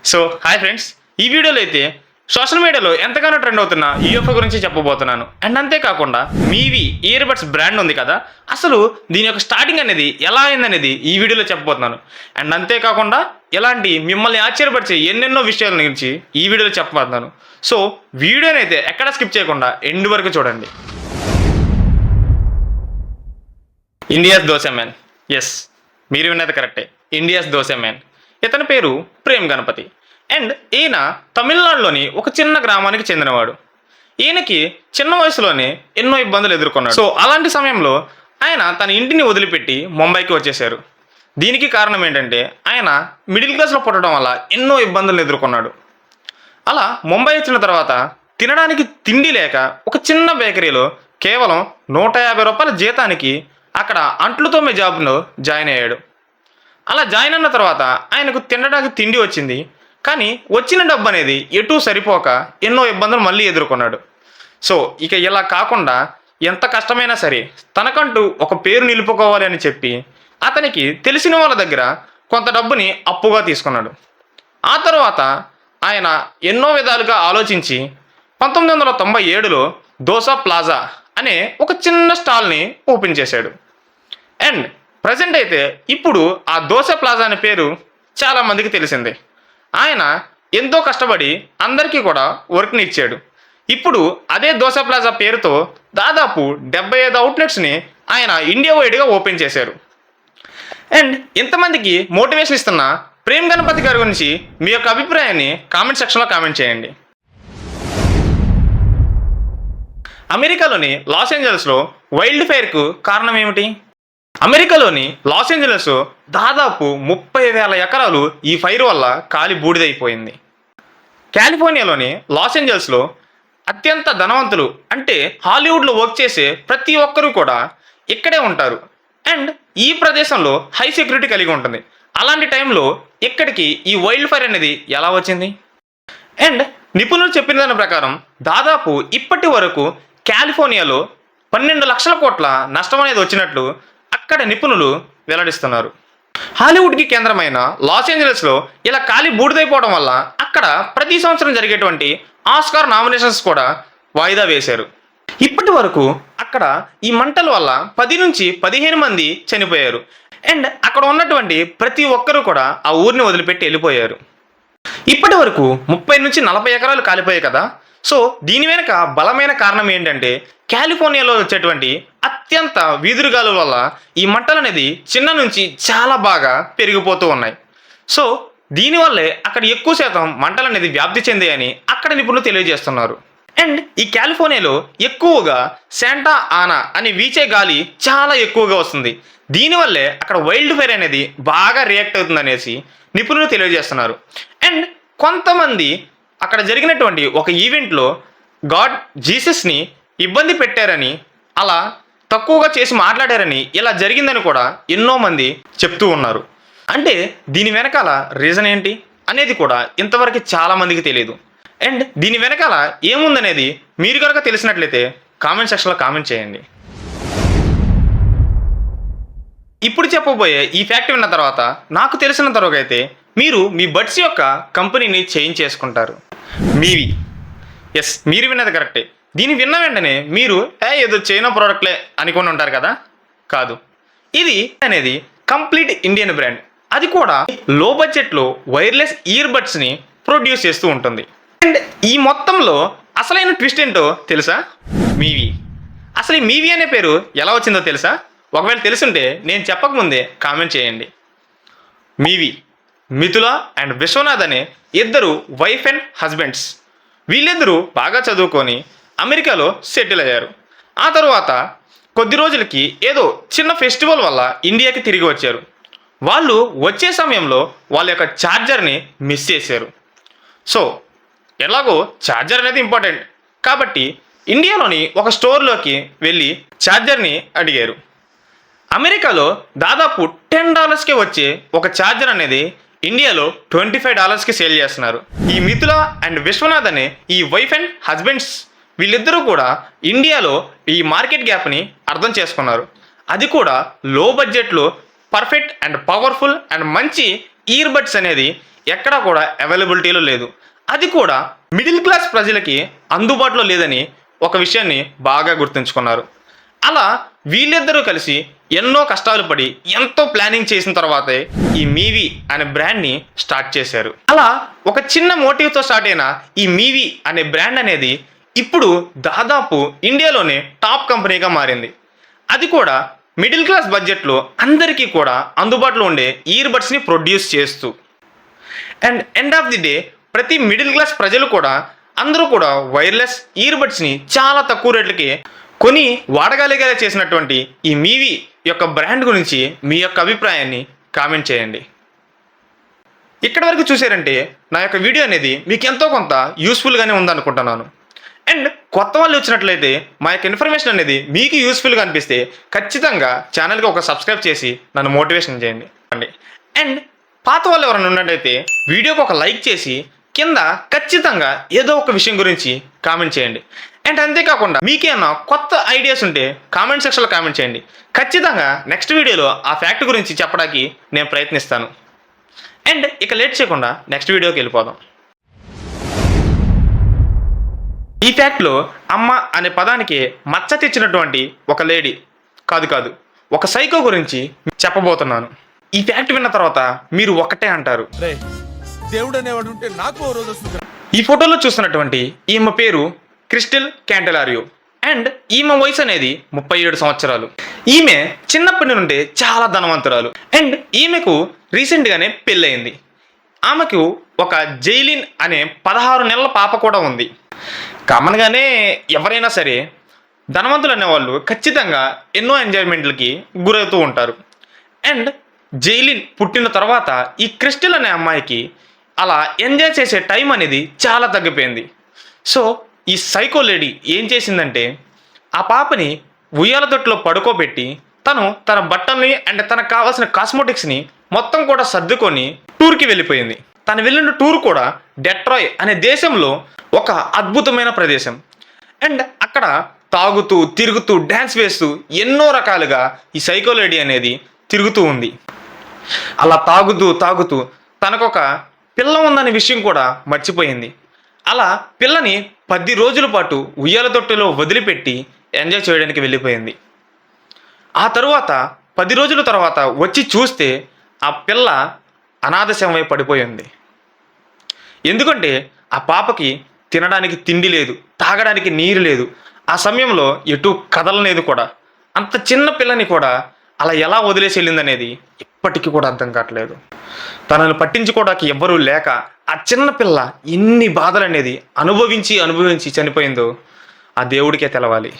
So hi friends, ఈ వీడియోలో అయితే సోషల్ మీడియాలో ఎంతగానో ట్రెండ్ అవుతున్న యూఎఫ్ఓ గురించి చెప్పబోతున్నాను. అండ్ అంతేకాకుండా మీవి ఇయర్ బడ్స్ బ్రాండ్ ఉంది కదా, అసలు దీని యొక్క స్టార్టింగ్ అనేది ఎలా అయిందనేది ఈ వీడియోలో చెప్పబోతున్నాను. అండ్ అంతేకాకుండా ఇలాంటి మిమ్మల్ని ఆశ్చర్యపరిచే ఎన్నెన్నో విషయాల గురించి ఈ వీడియోలో చెప్పబోతున్నాను. సో వీడియోని అయితే ఎక్కడ స్కిప్ చేయకుండా ఎండ్ వరకు చూడండి. India's dosa man. ఎస్, మీరు విన్నది కరెక్టే, ఇండియాస్ దోశ మ్యాన్. ఇతని పేరు ప్రేమ్ గణపతి. అండ్ ఈయన తమిళనాడులోని ఒక చిన్న గ్రామానికి చెందినవాడు. ఈయనకి చిన్న వయసులోనే ఎన్నో ఇబ్బందులు ఎదుర్కొన్నాడు. సో అలాంటి సమయంలో ఆయన తన ఇంటిని వదిలిపెట్టి ముంబైకి వచ్చేశారు. దీనికి కారణం ఏంటంటే ఆయన మిడిల్ క్లాస్లో పుట్టడం వల్ల ఎన్నో ఇబ్బందులను ఎదుర్కొన్నాడు. అలా ముంబై వచ్చిన తర్వాత తినడానికి తిండి లేక ఒక చిన్న బేకరీలో కేవలం 150 రూపాయల జీతానికి అక్కడ అంట్లు తోమే జాబ్లో జాయిన్ అయ్యాడు. అలా జాయిన్ అయిన తర్వాత ఆయనకు తినడానికి తిండి వచ్చింది, కానీ వచ్చిన డబ్బు అనేది ఎటూ సరిపోక ఎన్నో ఇబ్బందులు మళ్ళీ ఎదుర్కొన్నాడు. సో ఇక ఇలా కాకుండా ఎంత కష్టమైనా సరే తనకంటూ ఒక పేరు నిలుపుకోవాలి అని చెప్పి అతనికి తెలిసిన వాళ్ళ దగ్గర కొంత డబ్బుని అప్పుగా తీసుకున్నాడు. ఆ తర్వాత ఆయన ఎన్నో విధాలుగా ఆలోచించి 1997లో దోసా ప్లాజా అనే ఒక చిన్న స్టాల్ని ఓపెన్ చేశాడు. అండ్ ప్రజెంట్ అయితే ఇప్పుడు ఆ దోశ ప్లాజా అనే పేరు చాలామందికి తెలిసిందే. ఆయన ఎంతో కష్టపడి అందరికీ కూడా వర్క్ని ఇచ్చాడు. ఇప్పుడు అదే దోశ ప్లాజా పేరుతో దాదాపు 75 అవుట్లెట్స్ని ఆయన ఇండియా వైడ్గా ఓపెన్ చేశారు. అండ్ ఇంతమందికి మోటివేషన్ ఇస్తున్న ప్రేమ్ గణపతి గారి గురించి మీ యొక్క అభిప్రాయాన్ని కామెంట్ సెక్షన్లో కామెంట్ చేయండి. అమెరికాలోని లాస్ ఏంజల్స్లో వైల్డ్ ఫైర్కు కారణం ఏమిటి? అమెరికాలోని లాస్ ఏంజలస్ దాదాపు 30,000 ఎకరాలు ఈ ఫైర్ వల్ల కాలి బూడిదైపోయింది. కాలిఫోర్నియాలోని లాస్ ఏంజల్స్లో అత్యంత ధనవంతులు అంటే హాలీవుడ్లో వర్క్ చేసే ప్రతి ఒక్కరూ కూడా ఇక్కడే ఉంటారు. అండ్ ఈ ప్రదేశంలో హై సెక్యూరిటీ కలిగి ఉంటుంది. అలాంటి టైంలో ఇక్కడికి ఈ వైల్డ్ ఫైర్ అనేది ఎలా వచ్చింది? అండ్ నిపుణులు చెప్పిన దాని ప్రకారం దాదాపు ఇప్పటి వరకు కాలిఫోర్నియాలో 12 లక్షల కోట్ల నష్టం అనేది వచ్చినట్లు అక్కడ నిపుణులు వెల్లడిస్తున్నారు. హాలీవుడ్కి కేంద్రమైన లాస్ ఏంజలస్లో ఇలా కాలి బూడిదైపోవడం వల్ల అక్కడ ప్రతి సంవత్సరం జరిగేటువంటి ఆస్కార్ నామినేషన్స్ కూడా వాయిదా వేశారు. ఇప్పటి వరకు అక్కడ ఈ మంటల వల్ల 10 నుంచి 15 మంది చనిపోయారు. అండ్ అక్కడ ఉన్నటువంటి ప్రతి ఒక్కరూ కూడా ఆ ఊరిని వదిలిపెట్టి వెళ్ళిపోయారు. ఇప్పటి వరకు 30 నుంచి 40 ఎకరాలు కాలిపోయాయి కదా. సో దీని వెనుక బలమైన కారణం ఏంటంటే కాలిఫోర్నియాలో వచ్చేటువంటి అత్యంత వీధురుగాలుల వల్ల ఈ మంటలు అనేది చిన్న నుంచి చాలా బాగా పెరిగిపోతూ ఉన్నాయి. సో దీనివల్లే అక్కడ ఎక్కువ శాతం మంటలు అనేది వ్యాప్తి చెందాయని అక్కడ నిపుణులు తెలియజేస్తున్నారు. అండ్ ఈ కాలిఫోర్నియాలో ఎక్కువగా శాంటా ఆనా అని వీచే గాలి చాలా ఎక్కువగా వస్తుంది. దీనివల్లే అక్కడ వైల్డ్ ఫైర్ అనేది బాగా రియాక్ట్ అవుతుంది అనేసి నిపుణులు తెలియజేస్తున్నారు. అండ్ కొంతమంది అక్కడ జరిగినటువంటి ఒక ఈవెంట్లో గాడ్ జీసస్ని ఇబ్బంది పెట్టారని, అలా తక్కువగా చేసి మాట్లాడారని, ఇలా జరిగిందని కూడా ఎన్నో మంది చెప్తూ ఉన్నారు. అంటే దీని వెనకాల రీజన్ ఏంటి అనేది కూడా ఇంతవరకు చాలామందికి తెలియదు. అండ్ దీని వెనకాల ఏముందనేది మీరు కనుక తెలిసినట్లయితే కామెంట్ సెక్షన్లో కామెంట్ చేయండి. ఇప్పుడు చెప్పబోయే ఈ ఫ్యాక్ట్ విన్న తర్వాత నాకు తెలిసిన తర్వాత అయితే మీరు మీ బడ్స్ యొక్క కంపెనీని చేంజ్ చేసుకుంటారు. మీవి. ఎస్, మీరు విన్నది కరెక్టే. దీన్ని విన్న వెంటనే మీరు ఏదో చైనా ప్రోడక్ట్లే అనుకుని ఉంటారు కదా. కాదు, ఇది అనేది కంప్లీట్ ఇండియన్ బ్రాండ్. అది కూడా లో బడ్జెట్లో వైర్లెస్ ఇయర్ బడ్స్ని ప్రొడ్యూస్ చేస్తూ ఉంటుంది. అండ్ ఈ మొత్తంలో అసలైన ట్విస్ట్ ఏంటో తెలుసా? మీవి. అసలు ఈ మీవి అనే పేరు ఎలా వచ్చిందో తెలుసా? ఒకవేళ తెలుసుంటే నేను చెప్పకముందే కామెంట్ చేయండి. మీవి మిథుల అండ్ విశ్వనాథ్ అనే ఇద్దరు వైఫ్ అండ్ హస్బెండ్స్. వీళ్ళిద్దరూ బాగా చదువుకొని అమెరికాలో సెటిల్ అయ్యారు. ఆ తర్వాత కొద్ది రోజులకి ఏదో చిన్న ఫెస్టివల్ వల్ల ఇండియాకి తిరిగి వచ్చారు. వాళ్ళు వచ్చే సమయంలో వాళ్ళ యొక్క ఛార్జర్ని మిస్ చేశారు. సో ఎలాగో ఛార్జర్ అనేది ఇంపార్టెంట్ కాబట్టి ఇండియాలోని ఒక స్టోర్లోకి వెళ్ళి ఛార్జర్ని అడిగారు. అమెరికాలో దాదాపు $10కే వచ్చే ఒక ఛార్జర్ అనేది ఇండియాలో $25కి సేల్ చేస్తున్నారు. ఈ మిథుల అండ్ విశ్వనాథ్ అనే ఈ వైఫ్ అండ్ హస్బెండ్స్ వీళ్ళిద్దరూ కూడా ఇండియాలో ఈ మార్కెట్ గ్యాప్ని అర్థం చేసుకున్నారు. అది కూడా లో బడ్జెట్లో పర్ఫెక్ట్ అండ్ పవర్ఫుల్ అండ్ మంచి ఇయర్ బడ్స్ అనేది ఎక్కడా కూడా అవైలబిలిటీలో లేదు. అది కూడా మిడిల్ క్లాస్ ప్రజలకి అందుబాటులో లేదని ఒక విషయాన్ని బాగా గుర్తుంచుకున్నారు. అలా వీళ్ళిద్దరూ కలిసి ఎన్నో కష్టాలు పడి ఎంతో ప్లానింగ్ చేసిన తర్వాతే ఈ మీవి అనే బ్రాండ్ని స్టార్ట్ చేశారు. అలా ఒక చిన్న మోటివ్తో స్టార్ట్ అయిన ఈ మీవి అనే బ్రాండ్ అనేది ఇప్పుడు దాదాపు ఇండియాలోనే టాప్ కంపెనీగా మారింది. అది కూడా మిడిల్ క్లాస్ బడ్జెట్లో అందరికీ కూడా అందుబాటులో ఉండే ఇయర్ బడ్స్ని ప్రొడ్యూస్ చేస్తూ, and end of the day ప్రతి మిడిల్ క్లాస్ ప్రజలు కూడా అందరూ కూడా వైర్లెస్ ఇయర్ బడ్స్ని చాలా తక్కువ రేట్లకి కొని వాడగలిగేలా చేసినటువంటి ఈ మీవి యొక్క బ్రాండ్ గురించి మీ యొక్క అభిప్రాయాన్ని కామెంట్ చేయండి. ఇక్కడి వరకు చూసారంటే నా యొక్క వీడియో అనేది మీకు ఎంతో కొంత యూస్ఫుల్గానే ఉందనుకుంటున్నాను. అండ్ కొత్త వాళ్ళు వచ్చినట్లయితే మా యొక్క ఇన్ఫర్మేషన్ అనేది మీకు యూస్ఫుల్గా అనిపిస్తే ఖచ్చితంగా ఛానల్కి ఒక సబ్స్క్రైబ్ చేసి నన్ను మోటివేషన్ చేయండి అండ్ పాత వాళ్ళు ఎవరైనా ఉన్నట్టయితే వీడియోకి ఒక లైక్ చేసి కింద ఖచ్చితంగా ఏదో ఒక విషయం గురించి కామెంట్ చేయండి. అండ్ అంతేకాకుండా మీకేమన్నా కొత్త ఐడియాస్ ఉంటే కామెంట్ సెక్షన్లో కామెంట్ చేయండి. ఖచ్చితంగా నెక్స్ట్ వీడియోలో ఆ ఫ్యాక్ట్ గురించి చెప్పడానికి నేను ప్రయత్నిస్తాను. అండ్ ఇక లేట్ చేయకుండా నెక్స్ట్ వీడియోకి వెళ్ళిపోదాం. ఈ ఫ్యాక్ట్లో అమ్మ అనే పదానికి మచ్చ తెచ్చినటువంటి ఒక లేడీ కాదు ఒక సైకో గురించి చెప్పబోతున్నాను. ఈ ఫ్యాక్ట్ విన్న తర్వాత మీరు ఒకటే అంటారు, దేవుడు అనేవాడు ఉంటే నాకు ఓ రోజు వస్తుంది. ఈ ఫోటోలో చూస్తున్నటువంటి ఈమె పేరు క్రిస్టల్ క్యాంటెలారియో అండ్ ఈమె వయసు అనేది 37 సంవత్సరాలు. ఈమె చిన్నప్పటి నుండి చాలా ధనవంతురాలు అండ్ ఈమెకు రీసెంట్గానే పెళ్ళయింది. ఆమెకు ఒక జైలిన్ అనే 16 నెలల పాప కూడా ఉంది. కామన్గానే ఎవరైనా సరే ధనవంతులు అనేవాళ్ళు ఖచ్చితంగా ఎన్నో ఎంజాయ్మెంట్లకి గురవుతూ ఉంటారు. అండ్ జైలిన్ పుట్టిన తర్వాత ఈ క్రిస్టల్ అనే అమ్మాయికి అలా ఎంజాయ్ చేసే టైం అనేది చాలా తగ్గిపోయింది. సో ఈ సైకో లేడీ ఏం చేసిందంటే ఆ పాపని ఉయ్యాల తొట్టులో పడుకోబెట్టి తన బట్టల్ని అండ్ తనకు కావాల్సిన కాస్మోటిక్స్ని మొత్తం కూడా సర్దుకొని టూర్కి వెళ్ళిపోయింది. తను వెళ్ళిన టూర్ కూడా డెట్రాయ్ అనే దేశంలో ఒక అద్భుతమైన ప్రదేశం. అండ్ అక్కడ తాగుతూ తిరుగుతూ డ్యాన్స్ వేస్తూ ఎన్నో రకాలుగా ఈ సైకో లేడీ అనేది తిరుగుతూ ఉంది. అలా తాగుతూ తనకొక పిల్ల ఉందనే విషయం కూడా మర్చిపోయింది. అలా పిల్లని 10 రోజుల పాటు ఉయ్యాల తొట్టెలో వదిలిపెట్టి ఎంజాయ్ చేయడానికి వెళ్ళిపోయింది. ఆ తరువాత 10 రోజుల తర్వాత వచ్చి చూస్తే ఆ పిల్ల అనాథ శవమై పడిపోయింది. ఎందుకంటే ఆ పాపకి తినడానికి తిండి లేదు, తాగడానికి నీరు లేదు. ఆ సమయంలో ఎటు కదలలేదు కూడా. అంత చిన్న పిల్లని కూడా అలా ఎలా వదిలేసి వెళ్ళిందనేది ఇప్పటికీ కూడా అర్థం కావట్లేదు. తనను పట్టించుకోవడానికి ఎవ్వరూ లేక ఆ చిన్న పిల్ల ఎన్ని బాధలు అనేది అనుభవించి చనిపోయిందో ఆ దేవుడికే తెలవాలి.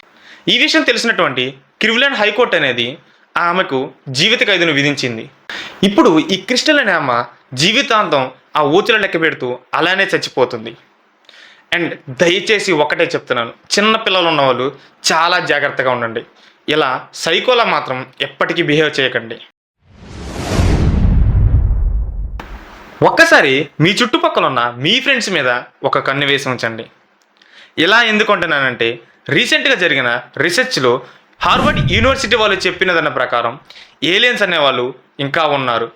ఈ విషయం తెలిసినటువంటి క్లివ్లాండ్ హైకోర్టు అనేది ఆమెకు జీవిత ఖైదును విధించింది. ఇప్పుడు ఈ క్రిస్టల్ అనే ఆమె జీవితాంతం ఆ ఊచల లెక్క పెడుతూ అలానే చచ్చిపోతుంది. అండ్ దయచేసి ఒకటే చెప్తున్నాను, చిన్న పిల్లలు ఉన్నవాళ్ళు చాలా జాగ్రత్తగా ఉండండి. ఇలా సైకోలా మాత్రం ఎప్పటికీ బిహేవ్ చేయకండి. ఒక్కసారి మీ చుట్టుపక్కల ఉన్న మీ ఫ్రెండ్స్ మీద ఒక కన్ను వేసి ఉంచండి. ఇలా ఎందుకు అంటున్నానంటే రీసెంట్గా జరిగిన రీసెర్చ్లో హార్వర్డ్ యూనివర్సిటీ వాళ్ళు చెప్పినదన్న ప్రకారం ఏలియన్స్ అనేవాళ్ళు ఇంకా ఉన్నారు.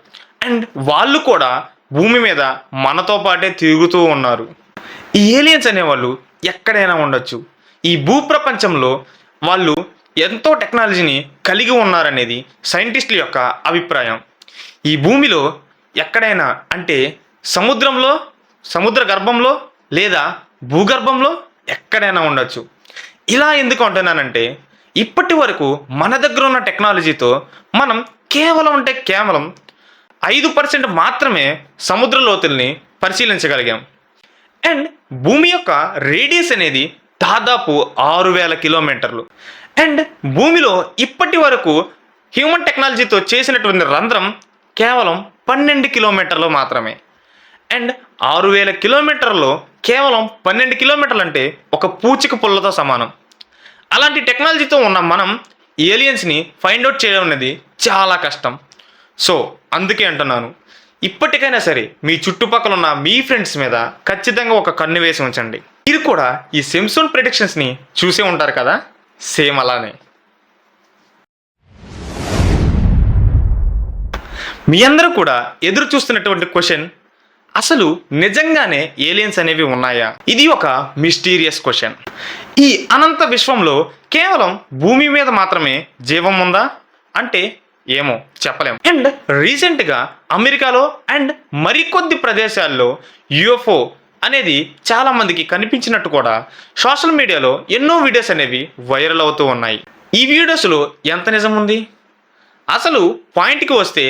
అండ్ వాళ్ళు కూడా భూమి మీద మనతో పాటే తిరుగుతూ ఉన్నారు. ఈ ఏలియన్స్ అనేవాళ్ళు ఎక్కడైనా ఉండొచ్చు. ఈ భూప్రపంచంలో వాళ్ళు ఎంతో టెక్నాలజీని కలిగి ఉన్నారనేది సైంటిస్టుల యొక్క అభిప్రాయం. ఈ భూమిలో ఎక్కడైనా అంటే సముద్రంలో, సముద్ర గర్భంలో లేదా భూగర్భంలో ఎక్కడైనా ఉండొచ్చు. ఇలా ఎందుకు అంటున్నానంటే ఇప్పటి వరకు మన దగ్గర ఉన్న టెక్నాలజీతో మనం కేవలం 5% మాత్రమే సముద్ర లోతుల్ని పరిశీలించగలిగాం. అండ్ భూమి యొక్క రేడియస్ అనేది దాదాపు 6000 కిలోమీటర్లు. అండ్ భూమిలో ఇప్పటి వరకు హ్యూమన్ టెక్నాలజీతో చేసినటువంటి రంధ్రం కేవలం 12 కిలోమీటర్లు మాత్రమే. అండ్ 6000 కిలోమీటర్లో కేవలం 12 కిలోమీటర్లు అంటే ఒక పూచిక పుల్లతో సమానం. అలాంటి టెక్నాలజీతో ఉన్న మనం ఏలియన్స్ని ఫైండ్ అవుట్ చేయడం అనేది చాలా కష్టం. సో అందుకే అంటున్నాను, ఇప్పటికైనా సరే మీ చుట్టుపక్కల ఉన్న మీ ఫ్రెండ్స్ మీద ఖచ్చితంగా ఒక కన్ను వేసి ఉంచండి. మీరు కూడా ఈ సిమ్సన్ ప్రెడిక్షన్స్ని చూసే ఉంటారు కదా, సేమ్ అలానే. మీ అందరూ కూడా ఎదురు చూస్తున్నటువంటి క్వశ్చన్, అసలు నిజంగానే ఏలియన్స్ అనేవి ఉన్నాయా? ఇది ఒక మిస్టీరియస్ క్వశ్చన్. ఈ అనంత విశ్వంలో కేవలం భూమి మీద మాత్రమే జీవం ఉందా అంటే ఏమో చెప్పలేం. అండ్ రీసెంట్గా అమెరికాలో అండ్ మరికొద్ది ప్రదేశాల్లో యుఎఫ్ఓ అనేది చాలా మందికి కనిపించినట్టు కూడా సోషల్ మీడియాలో ఎన్నో వీడియోస్ అనేవి వైరల్ అవుతూ ఉన్నాయి. ఈ వీడియోస్లో ఎంత నిజం ఉంది? అసలు పాయింట్కి వస్తే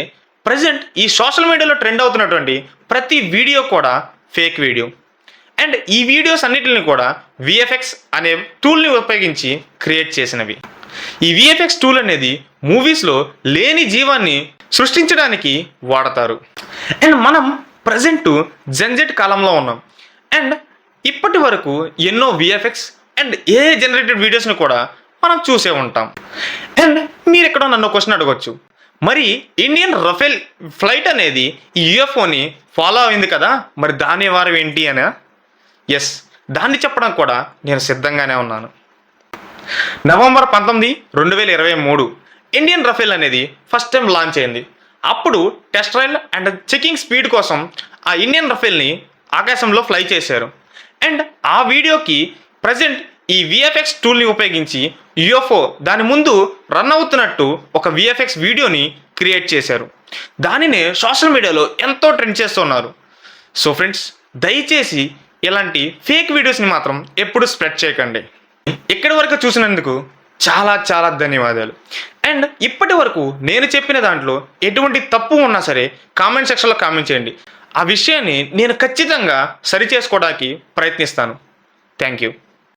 ప్రజెంట్ ఈ సోషల్ మీడియాలో ట్రెండ్ అవుతున్నటువంటి ప్రతి వీడియో కూడా ఫేక్ వీడియో. అండ్ ఈ వీడియోస్ అన్నిటిని కూడా విఎఫ్ఎక్స్ అనే టూల్ని ఉపయోగించి క్రియేట్ చేసినవి. ఈ విఎఫ్ఎక్స్ టూల్ అనేది మూవీస్లో లేని జీవాన్ని సృష్టించడానికి వాడతారు. అండ్ మనం ప్రజెంట్ జెన్జెట్ కాలంలో ఉన్నాం. అండ్ ఇప్పటి వరకు ఎన్నో విఎఫ్ఎక్స్ అండ్ ఏఐ జనరేటెడ్ వీడియోస్ని కూడా మనం చూసే ఉంటాం. అండ్ మీరు ఎక్కడో నన్ను క్వశ్చన్ అడగవచ్చు, మరి ఇండియన్ రఫేల్ ఫ్లైట్ అనేది ఈ యుఎఫ్ఓని ఫాలో అయింది కదా, మరి దాని వారం ఏంటి అని? ఎస్, దాన్ని చెప్పడం కూడా నేను సిద్ధంగానే ఉన్నాను. నవంబర్ 19, 2023 ఇండియన్ రఫేల్ అనేది ఫస్ట్ టైం లాంచ్ అయింది. అప్పుడు test trial and checking speed కోసం ఆ ఇండియన్ రఫేల్ని ఆకాశంలో ఫ్లై చేశారు. అండ్ ఆ వీడియోకి ప్రజెంట్ ఈ విఎఫ్ఎక్స్ టూల్ని ఉపయోగించి యుఎఫ్ఓ దాని ముందు రన్ అవుతున్నట్టు ఒక విఎఫ్ఎక్స్ వీడియోని క్రియేట్ చేశారు. దానినే సోషల్ మీడియాలో ఎంతో ట్రెండ్ చేస్తున్నారు. సో ఫ్రెండ్స్, దయచేసి ఇలాంటి ఫేక్ వీడియోస్ని మాత్రం ఎప్పుడు స్ప్రెడ్ చేయకండి. ఇక్కడి వరకు చూసినందుకు చాలా చాలా ధన్యవాదాలు. అండ్ ఇప్పటి వరకు నేను చెప్పిన దాంట్లో ఎటువంటి తప్పు ఉన్నా సరే కామెంట్ సెక్షన్లో కామెంట్ చేయండి. ఆ విషయాన్ని నేను ఖచ్చితంగా సరి చేసుకోవడానికి ప్రయత్నిస్తాను. Thank you.